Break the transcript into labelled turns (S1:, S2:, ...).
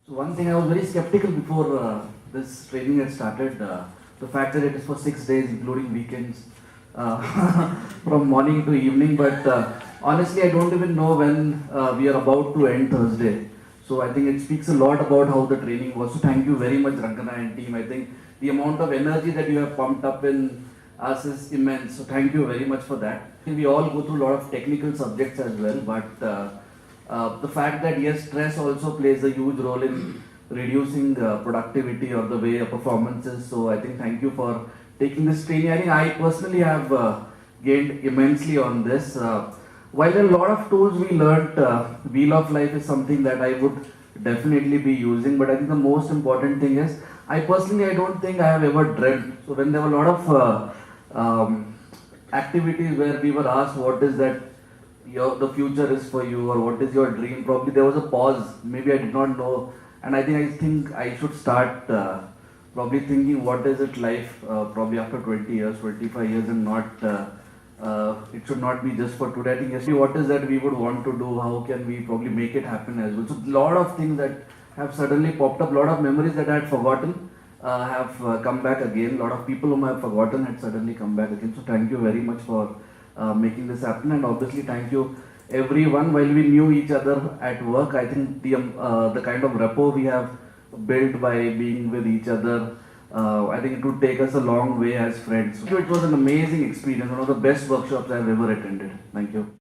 S1: So one thing I was very skeptical before this training had started. The fact that it is for 6 days, including weekends, from morning to evening. But honestly, I don't even know when we are about to end Thursday. So I think it speaks a lot about how the training was. So thank you very much, Rangana and team. I think the amount of energy that you have pumped up in us is immense. So thank you very much for that. I think we all go through a lot of technical subjects as well, but the fact that yes, stress also plays a huge role in reducing productivity or the way a performance is. So I think thank you for taking this training. I think I personally have gained immensely on this. While there are a lot of tools we learned, Wheel of Life is something that I would definitely be using. But I think the most important thing is, I personally I don't think I have ever dreamt. So when there were a lot of activities where we were asked what is that the future is for you or what is your dream, probably there was a pause. Maybe I did not know, and I think I should start probably thinking what is it life probably after 20 years, 25 years, and not it should not be just for today. I think yesterday what is that we would want to do, how can we probably make it happen as well. So a lot of things that have suddenly popped up, a lot of memories that I had forgotten have come back again. A lot of people whom I have forgotten had suddenly come back again. So thank you very much for making this happen, and obviously thank you everyone. While we knew each other at work, I think the kind of rapport we have built by being with each other, I think it would take us a long way as friends. So it was an amazing experience, one of the best workshops I have ever attended. Thank you.